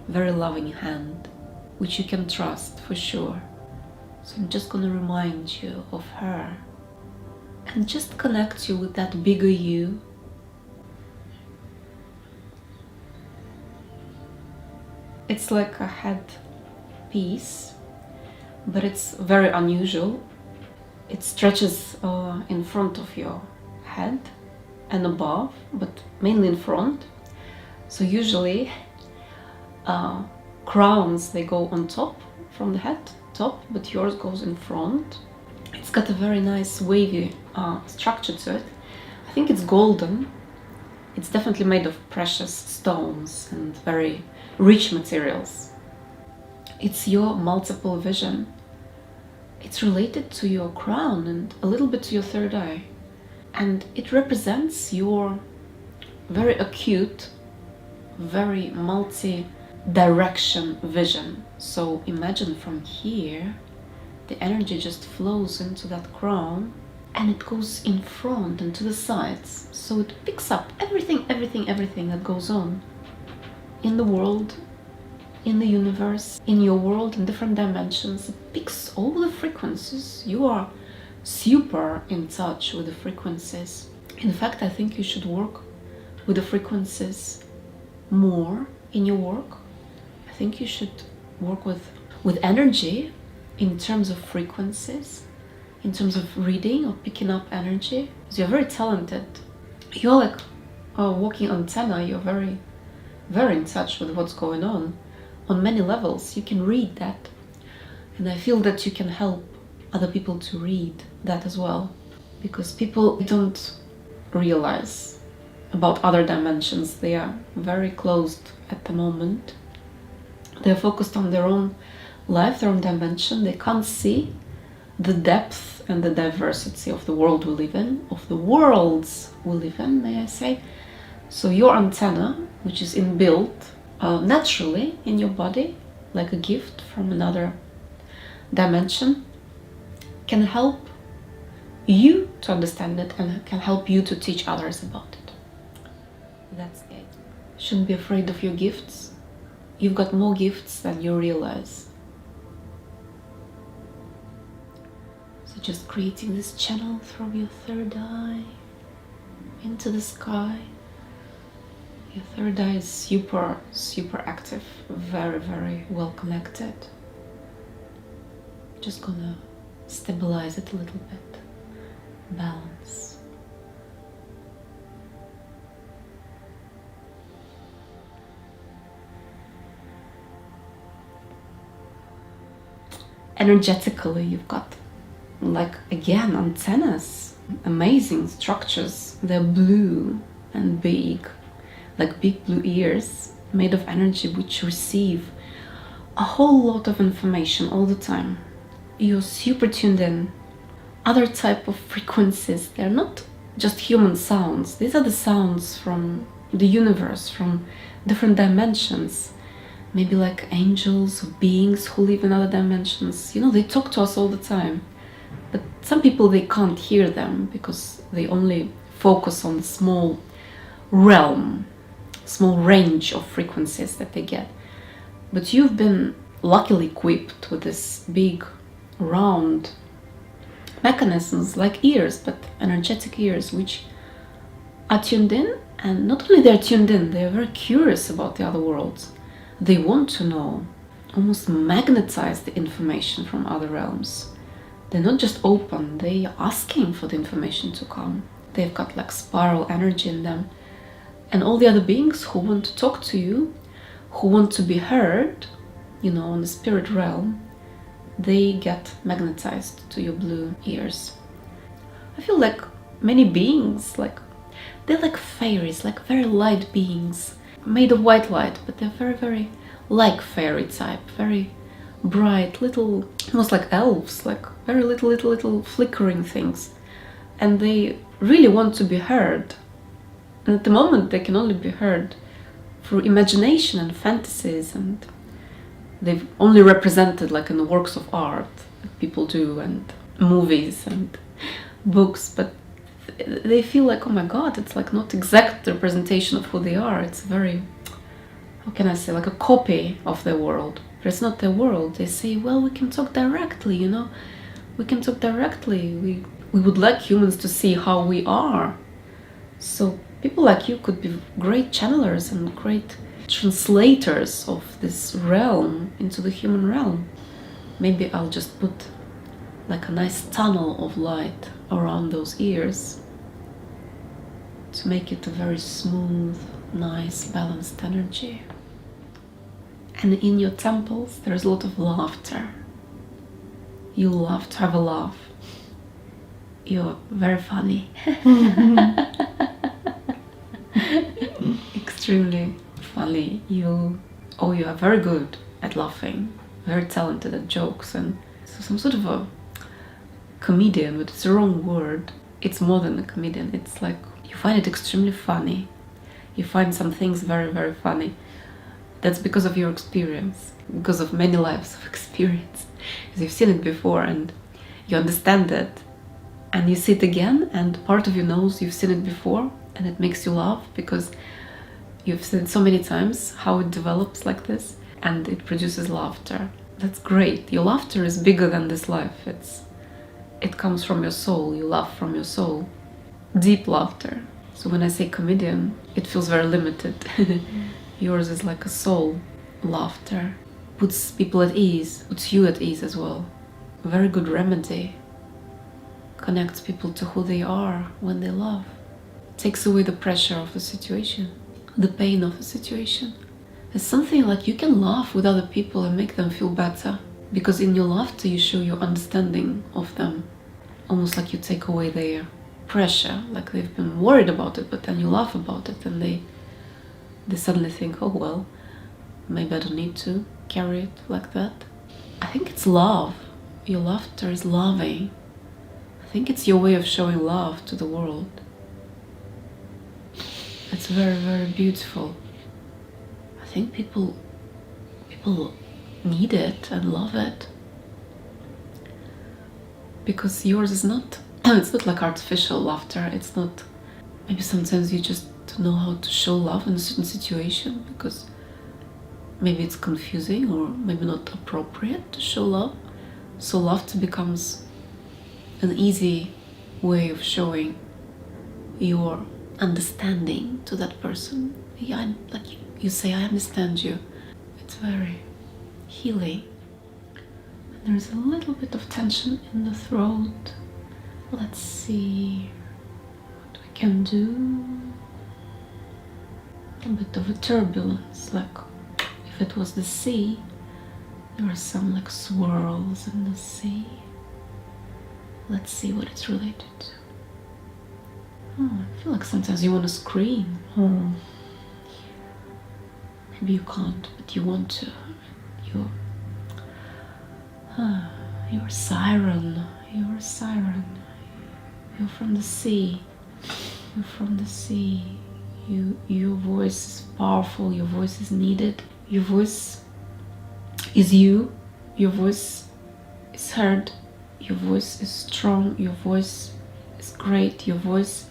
very loving hand, which you can trust for sure. So I'm just gonna remind you of her and just connect you with that bigger you. It's like a head piece, but it's very unusual. It stretches in front of your head and above, but mainly in front. So usually crowns, they go on top from the head top, but yours goes in front. It's got a very nice wavy structure to it. I think it's golden. It's definitely made of precious stones and very rich materials. It's your multiple vision. It's related to your crown and a little bit to your third eye. And it represents your very acute, very multi-direction vision. So imagine from here, the energy just flows into that crown and it goes in front and to the sides. So it picks up everything that goes on in the world, in the universe, in your world, in different dimensions. It picks all the frequencies. You are super in touch with the frequencies. In fact, I think you should work with the frequencies more in your work. I think you should work with energy in terms of frequencies, in terms of reading or picking up energy. So you're very talented. You're like a walking antenna. You're very, very in touch with what's going on many levels. You can read that. And I feel that you can help other people to read that as well. Because people don't realize about other dimensions. They are very closed at the moment. They're focused on their own life, their own dimension. They can't see the depth and the diversity of the world we live in, of the worlds we live in, may I say. So your antenna, which is inbuilt naturally in your body, like a gift from another dimension, can help you to understand it and can help you to teach others about it. That's it. Shouldn't be afraid of your gifts. You've got more gifts than you realize. So just creating this channel from your third eye into the sky. Your third eye is super, super active, very, very well connected. Just gonna stabilize it a little bit, balance. Energetically, you've got, like, again, antennas, amazing structures. They're blue and big, like big blue ears made of energy, which receive a whole lot of information all the time. You're super tuned in. Other type of frequencies, they're not just human sounds. These are the sounds from the universe, from different dimensions. Maybe like angels or beings who live in other dimensions. You know, they talk to us all the time. But some people, they can't hear them because they only focus on the small realm, small range of frequencies that they get. But you've been luckily equipped with this big, round mechanisms like ears, but energetic ears, which are tuned in. And not only they're tuned in, they're very curious about the other worlds. They want to know, almost magnetize the information from other realms. They're not just open, they're asking for the information to come. They've got like spiral energy in them. And all the other beings who want to talk to you, who want to be heard, you know, on the spirit realm, they get magnetized to your blue ears. I feel like many beings, like, they're like fairies, like very light beings, made of white light, but they're very, very like fairy type, very bright, little, almost like elves, like very little flickering things. And they really want to be heard. And at the moment, they can only be heard through imagination and fantasies, and they've only represented like in the works of art that people do, and movies and books, but they feel like, oh my god, it's like not exact representation of who they are. It's very how can I say, like a copy of the world. But it's not the world. They say, well, we can talk directly, you know? We can talk directly. We would like humans to see how we are. So people like you could be great channelers and great translators of this realm into the human realm. Maybe I'll just put like a nice tunnel of light around those ears to make it a very smooth, nice, balanced energy. And in your temples, there's a lot of laughter. You love to have a laugh. You're very funny. Extremely funny. You are very good at laughing, very talented at jokes, and so some sort of a comedian, but it's the wrong word. It's more than a comedian. It's like you find it extremely funny. You find some things very, very funny. That's because of your experience, because of many lives of experience. Because you've seen it before and you understand it. And you see it again, and part of you knows you've seen it before, and it makes you laugh because you've seen it so many times how it develops like this, and it produces laughter. That's great. Your laughter is bigger than this life. It comes from your soul. You laugh from your soul. Deep laughter. So when I say comedian, it feels very limited. Yours is like a soul laughter. Puts people at ease, puts you at ease as well. A very good remedy. Connects people to who they are when they love. Takes away the pressure of the situation, the pain of the situation. There's something like you can laugh with other people and make them feel better. Because in your laughter you show your understanding of them. Almost like you take away their pressure, like they've been worried about it, but then you laugh about it and they suddenly think, oh well, maybe I don't need to carry it like that. I think it's love. Your laughter is loving. I think it's your way of showing love to the world. It's very, very beautiful. I think people need it and love it. Because yours is not, it's not like artificial laughter. It's not, maybe sometimes you just don't know how to show love in a certain situation because maybe it's confusing or maybe not appropriate to show love. So laughter becomes an easy way of showing your understanding to that person. Yeah, like you say, I understand you. It's very healing. And there's a little bit of tension in the throat. Let's see what we can do. A bit of a turbulence, like if it was the sea, there are some like swirls in the sea. Let's see what it's related to. Oh, I feel like sometimes you want to scream. Oh. Maybe you can't, but you want to. You're a siren. You're a siren. You're from the sea. You're from the sea. Your voice is powerful. Your voice is needed. Your voice is you. Your voice is heard. Your voice is strong. Your voice is great. Your voice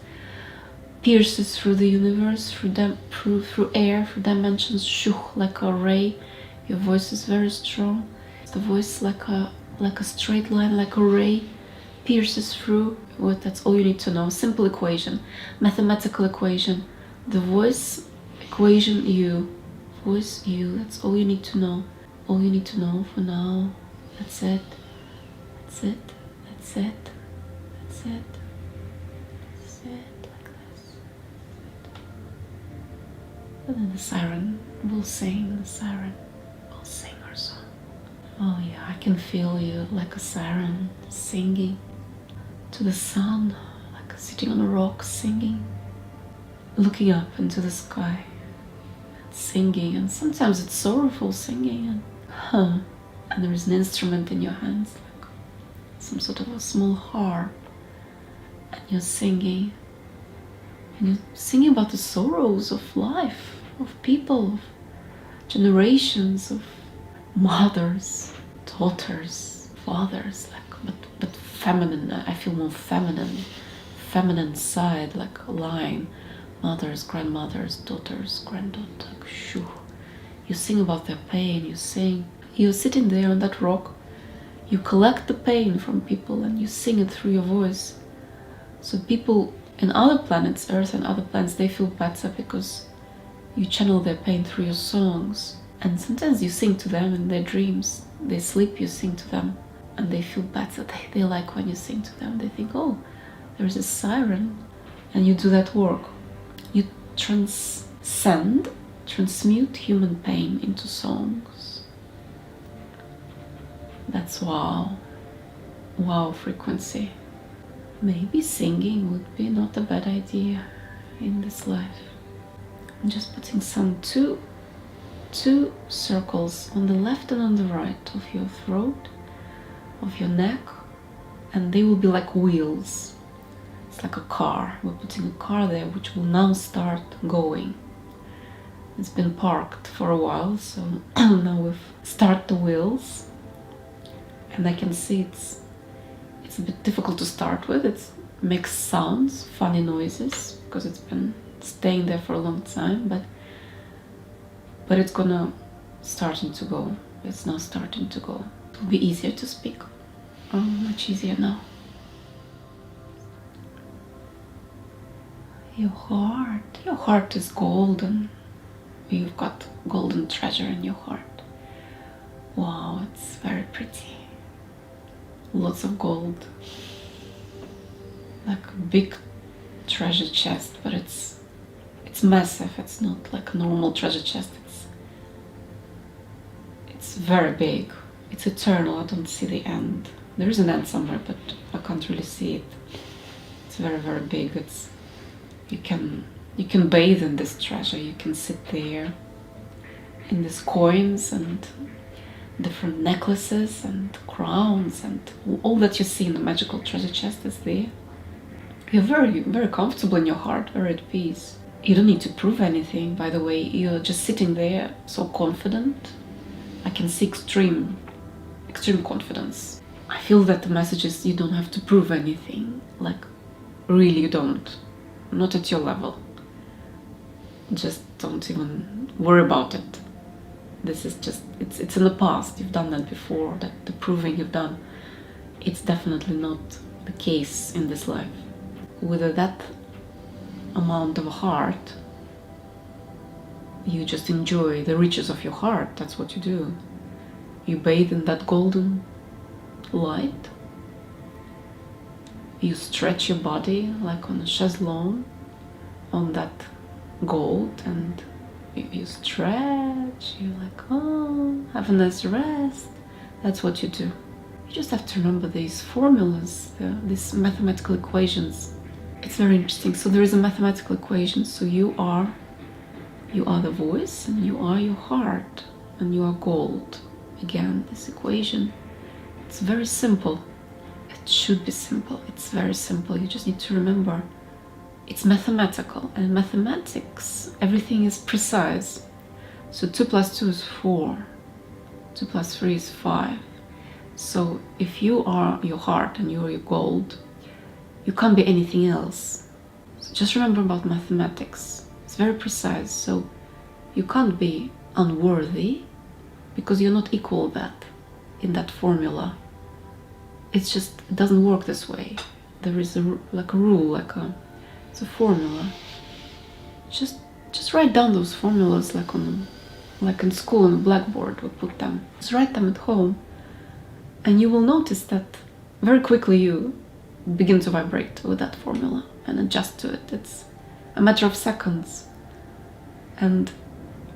pierces through the universe, through air, through dimensions, like a ray. Your voice is very strong. The voice like a straight line, like a ray, pierces through. That's all you need to know. Simple equation, mathematical equation. The voice equation, you. Voice, you. That's all you need to know. All you need to know for now. That's it. That's it. That's it. That's it. That's it. Like this. And then the siren will sing. The siren will sing her song. Oh yeah, I can feel you like a siren singing to the sun, like sitting on a rock singing, looking up into the sky, singing, and sometimes it's sorrowful singing, and there is an instrument in your hands, like some sort of a small harp, and you're singing about the sorrows of life, of people, of generations, of mothers, daughters, fathers, like but feminine. I feel more feminine side, like a line. Mothers, grandmothers, daughters, granddaughter. You sing about their pain, you sing. You're sitting there on that rock, you collect the pain from people and you sing it through your voice. So people in other planets, Earth and other planets, they feel better because you channel their pain through your songs. And sometimes you sing to them in their dreams. They sleep, you sing to them, and they feel better. They like when you sing to them. They think, oh, there's a siren. And you do that work. You transmute human pain into songs. That's wow. Wow frequency. Maybe singing would be not a bad idea in this life. I'm just putting some two circles on the left and on the right of your throat, of your neck, and they will be like wheels. It's like a car. We're putting a car there which will now start going. It's been parked for a while, so now we've started the wheels, and I can see it's a bit difficult to start with. It makes sounds, funny noises, because it's been staying there for a long time, but it's gonna starting to go. It's now starting to go. It will be easier to speak. Oh, much easier now. Your heart is golden. You've got golden treasure in your heart. Wow, it's very pretty. Lots of gold. Like a big treasure chest, but it's massive. It's not like a normal treasure chest. It's very big. It's eternal. I don't see the end. There is an end somewhere, but I can't really see it. It's very, very big. You can bathe in this treasure. You can sit there in these coins and different necklaces and crowns and all that you see in the magical treasure chest is there. You're very, very comfortable in your heart, very at peace. You don't need to prove anything, by the way. You're just sitting there so confident. I can see extreme confidence. I feel that the message is you don't have to prove anything. Like, really you don't. Not at your level. Just don't even worry about it. This is just, it's in the past. You've done that before. That the proving you've done, it's definitely not the case in this life. With that amount of heart, you just enjoy the riches of your heart. That's what you do. You bathe in that golden light. You stretch your body like on a chaise-longue on that gold, and you stretch. You're like, oh, have a nice rest. That's what you do. You just have to remember these formulas, these mathematical equations. It's very interesting. So there is a mathematical equation. So you are the voice, and you are your heart, and you are gold. Again, this equation, it's very simple. It should be simple. It's very simple. You just need to remember it's mathematical, and in mathematics everything is precise. So 2 + 2 is 4, 2 + 3 is 5. So if you are your heart and you are your gold, you can't be anything else. So just remember about mathematics. It's very precise. So you can't be unworthy because you're not equal that in that formula. It's just, it doesn't work this way. There is a rule, it's a formula. Just write down those formulas like in school on the blackboard. We put them. Just write them at home, and you will notice that very quickly you begin to vibrate with that formula and adjust to it. It's a matter of seconds. And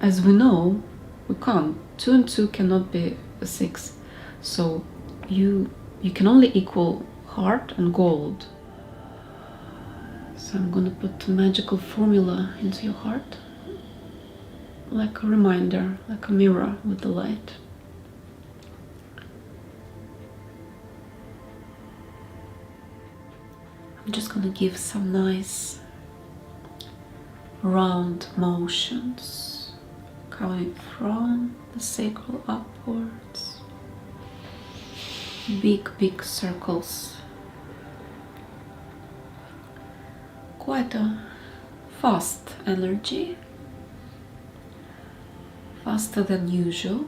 as we know, we can't. 2 and 2 cannot be a 6. So you can only equal heart and gold. So I'm gonna put a magical formula into your heart, like a reminder, like a mirror with the light. I'm just gonna give some nice round motions coming from the sacral upwards. Big circles. Quite a fast energy. faster than usual.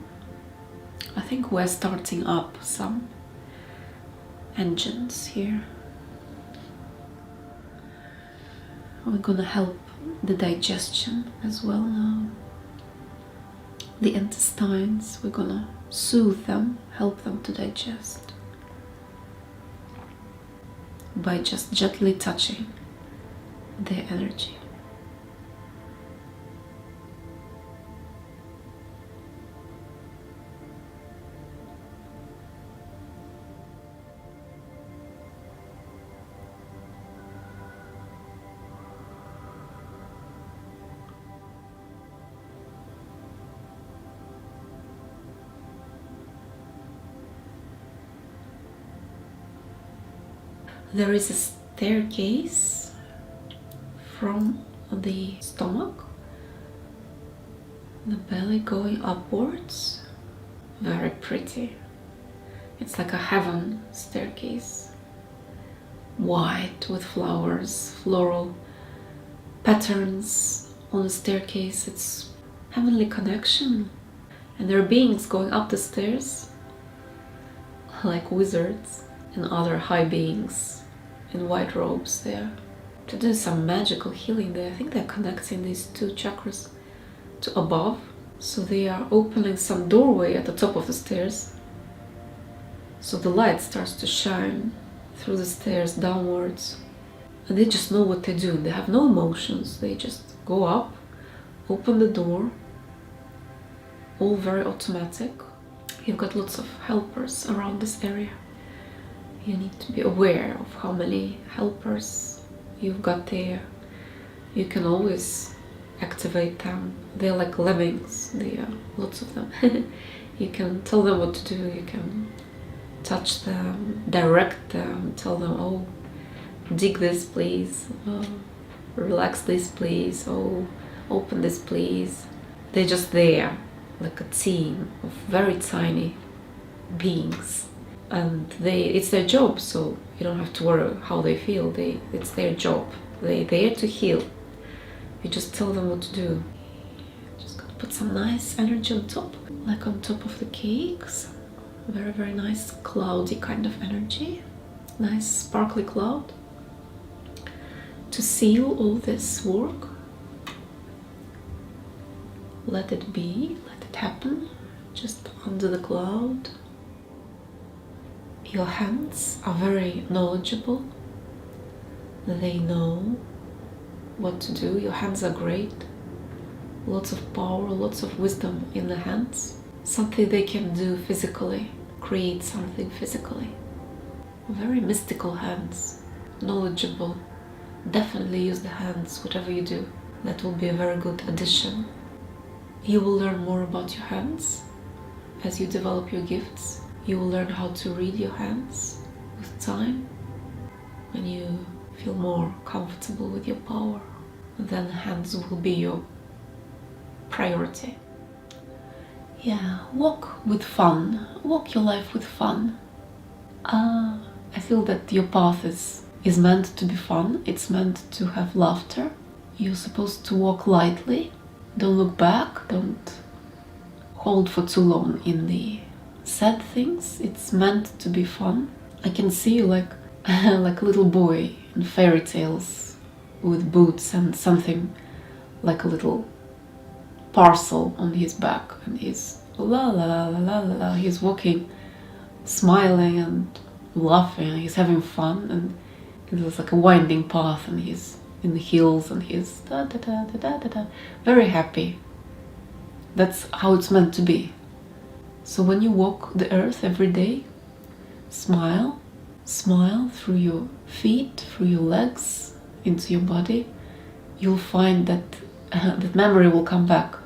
I think we're starting up some engines here. We're gonna help the digestion as well now. The intestines, we're gonna soothe them, help them to digest by just gently touching their energy. There is a staircase from the stomach, the belly going upwards. Very pretty. It's like a heaven staircase. White with flowers, floral patterns on the staircase. It's heavenly connection. And there are beings going up the stairs like wizards and other high beings in white robes there to do some magical healing there. I think they're connecting these two chakras to above. So they are opening some doorway at the top of the stairs. So the light starts to shine through the stairs downwards. And they just know what they're doing. They have no emotions. They just go up, open the door. All very automatic. You've got lots of helpers around this area. You need to be aware of how many helpers you've got there. You can always activate them. They're like lemmings. There are lots of them. You can tell them what to do. You can touch them, direct them, tell them, oh, dig this please, oh, relax this please, oh, open this please. They're just there, like a team of very tiny beings. And it's their job, so you don't have to worry how they feel. It's their job. They're there to heal. You just tell them what to do. Just gonna put some nice energy on top, like on top of the cakes. Very, very nice cloudy kind of energy. Nice sparkly cloud. To seal all this work. Let it be, let it happen. Just under the cloud. Your hands are very knowledgeable. They know what to do. Your hands are great. Lots of power, lots of wisdom in the hands. Something they can do physically, create something physically. Very mystical hands, knowledgeable. Definitely use the hands, whatever you do. That will be a very good addition. You will learn more about your hands as you develop your gifts. You will learn how to read your hands with time. When you feel more comfortable with your power, then hands will be your priority. Yeah, walk with fun. Walk your life with fun. I feel that your path is meant to be fun. It's meant to have laughter. You're supposed to walk lightly. Don't look back. Don't hold for too long in the sad things. It's meant to be fun. I can see you like like a little boy in fairy tales with boots and something like a little parcel on his back, and he's la la la la la la la. He's walking, smiling and laughing. He's having fun, and there's like a winding path, and he's in the hills, and he's da da da da da da da, very happy. That's how it's meant to be. So when you walk the earth every day, smile, smile through your feet, through your legs, into your body. You'll find that that memory will come back,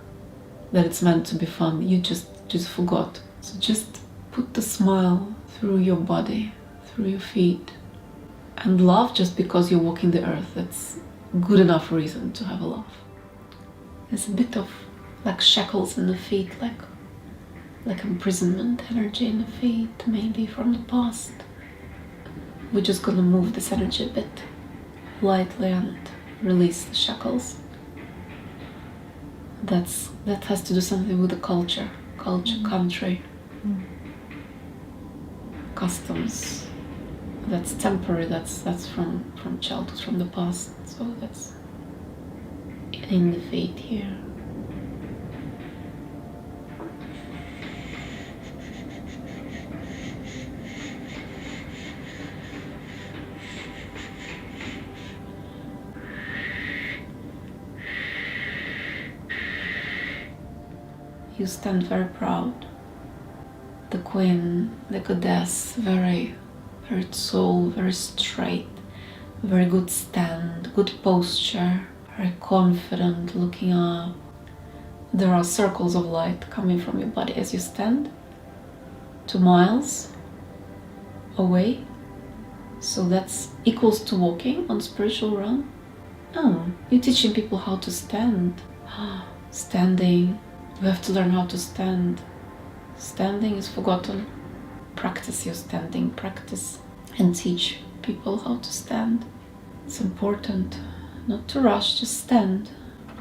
that it's meant to be fun. You just forgot. So just put the smile through your body, through your feet, and laugh just because you're walking the earth. That's good enough reason to have a laugh. There's a bit of like shackles in the feet, like imprisonment energy in the feet, maybe from the past. We're just gonna move this energy a bit lightly and release the shackles. that has to do something with the culture, country, customs. That's temporary. That's from childhood, from the past. So that's in the fate here. You stand very proud. The queen, the goddess, very tall, very straight, very good stand, good posture, very confident, looking up. There are circles of light coming from your body as you stand 2 miles away. So that's equals to walking on spiritual realm. Oh, you're teaching people how to stand. Standing. We have to learn how to stand. Standing is forgotten. Practice your standing, practice and teach people how to stand. It's important not to rush, just stand.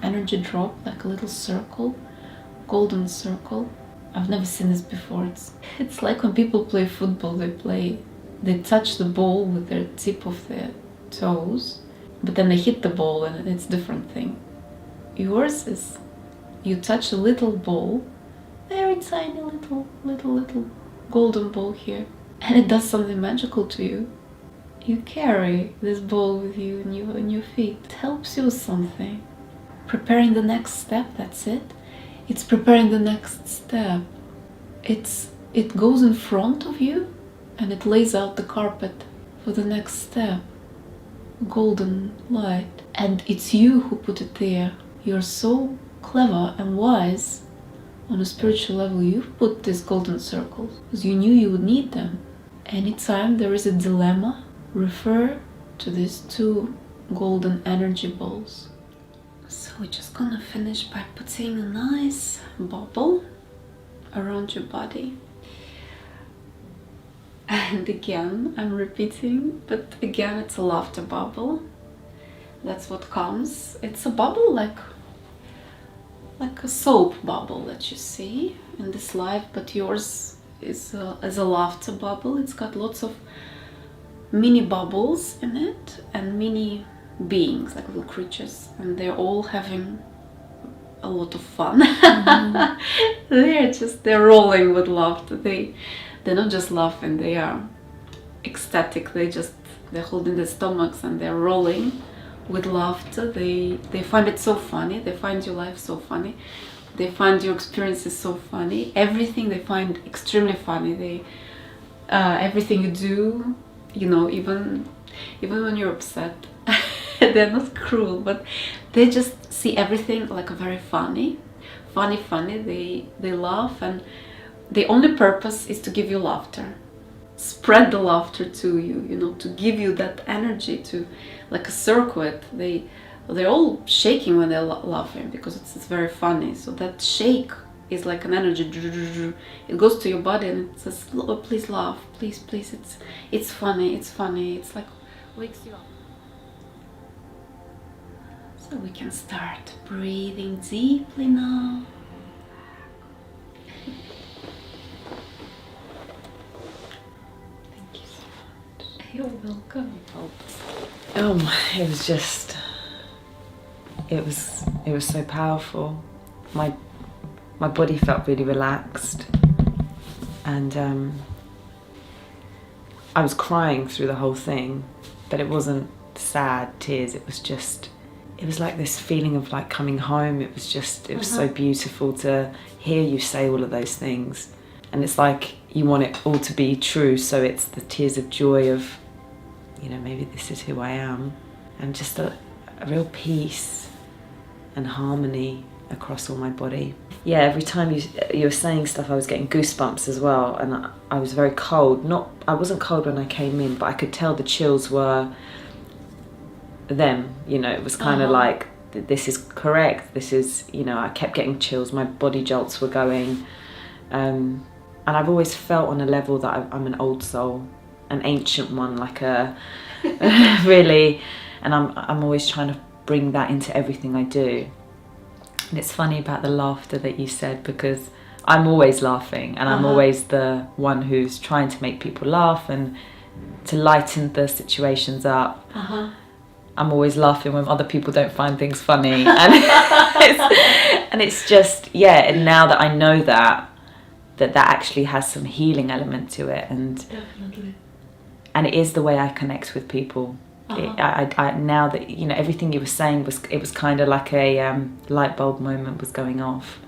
Energy drop like a little circle, golden circle. I've never seen this before. It's like when people play football, they touch the ball with their tip of their toes, but then they hit the ball and it's a different thing. Yours is, you touch a little ball, very tiny little golden ball here, and it does something magical to you. You carry this ball with you in your feet. It helps you with something. Preparing the next step, that's it. It's preparing the next step. It goes in front of you and it lays out the carpet for the next step. Golden light. And it's you who put it there. You're so clever and wise. On a spiritual level, you've put these golden circles because you knew you would need them. Anytime there is a dilemma, refer to these 2 golden energy balls. So we're just gonna finish by putting a nice bubble around your body. And again, I'm repeating, but again, it's a laughter bubble. That's what comes. It's a bubble like a soap bubble that you see in this life, but yours is a laughter bubble. It's got lots of mini bubbles in it and mini beings, like little creatures, and they're all having a lot of fun. They're rolling with laughter. They're not just laughing, they are ecstatic. They're holding their stomachs and they're rolling with laughter. They find it so funny. They find your life so funny. They find your experiences so funny. Everything they find extremely funny. Everything you do, even when you're upset, they're not cruel, but they just see everything like a very funny. They laugh, and the only purpose is to give you laughter. Spread the laughter to you, to give you that energy, to like a circuit. They're all shaking when they're laughing because it's very funny. So that shake is like an energy. It goes to your body and it says, "Oh, please laugh, please, it's funny. It's like wakes you up." So we can start breathing deeply now. You're welcome. It was so powerful. My body felt really relaxed, and I was crying through the whole thing, but it wasn't sad tears. It was like this feeling of like coming home. It was so beautiful to hear you say all of those things, and it's like you want it all to be true. So it's the tears of joy of, maybe this is who I am, and just a real peace and harmony across all my body. Yeah, every time you were saying stuff, I was getting goosebumps as well, and I was very cold. I wasn't cold when I came in, but I could tell the chills were them. It was kind of like, this is correct. This is, I kept getting chills. My body jolts were going, and I've always felt on a level that I'm an old soul, an ancient one, like a really, and I'm always trying to bring that into everything I do. And it's funny about the laughter that you said, because I'm always laughing, and I'm always the one who's trying to make people laugh and to lighten the situations up. I'm always laughing when other people don't find things funny. And it's just, yeah, and now that I know that actually has some healing element to it. And Definitely. And it is the way I connect with people. I now that, you know, everything you were saying was kind of like a light bulb moment was going off,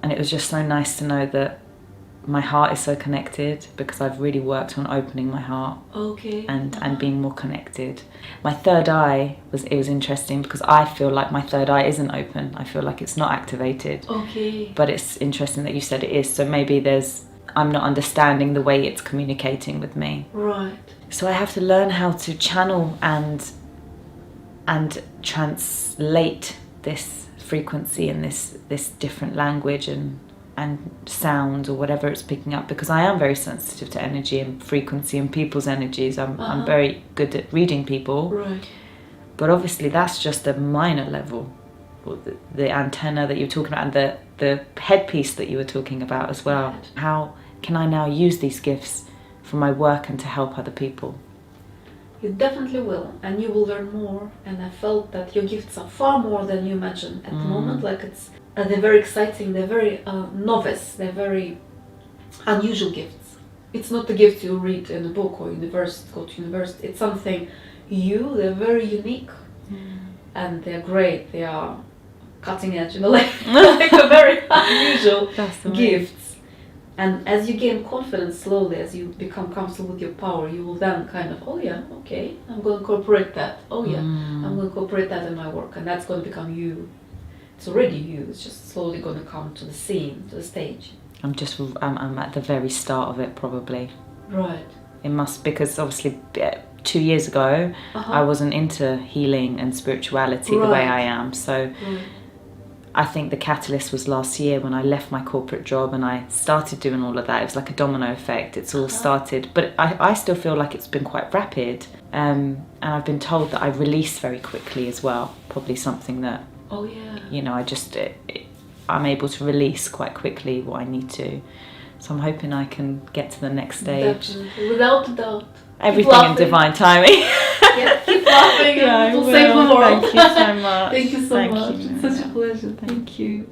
and it was just so nice to know that my heart is so connected, because I've really worked on opening my heart. And being more connected. My third eye was interesting, because I feel like my third eye isn't open. I feel like it's not activated. But it's interesting that you said it is. So maybe I'm not understanding the way it's communicating with me. Right. So I have to learn how to channel and translate this frequency and this different language and sound or whatever it's picking up, because I am very sensitive to energy and frequency and people's energies. I'm very good at reading people. Right. But obviously that's just a minor level. The antenna that you're talking about, and the headpiece that you were talking about as well. Right. How can I now use these gifts for my work and to help other people? You definitely will, and you will learn more. And I felt that your gifts are far more than you imagine at the moment. Like they're very exciting. They're very novice. They're very unusual gifts. It's not the gift you read in a book or go to university. It's something they're very unique, and they're great. They are cutting edge, like a very unusual gifts. And as you gain confidence slowly, as you become comfortable with your power, you will then kind of, I'm going to incorporate that. I'm going to incorporate that in my work, and that's going to become you. It's already you. It's just slowly going to come to the scene, to the stage. I'm at the very start of it, probably. Right. It must, because obviously 2 years ago, I wasn't into healing and spirituality the way I am. So I think the catalyst was last year when I left my corporate job and I started doing all of that. It was like a domino effect. It's all started, but I still feel like it's been quite rapid. And I've been told that I release very quickly as well. Probably something that, you know, I'm able to release quite quickly what I need to. So I'm hoping I can get to the next stage. Definitely. Without a doubt. Everything in divine timing. Keep laughing, and we'll say more. Thank you so much. Thank you so much. You, It's such a pleasure. Thank you.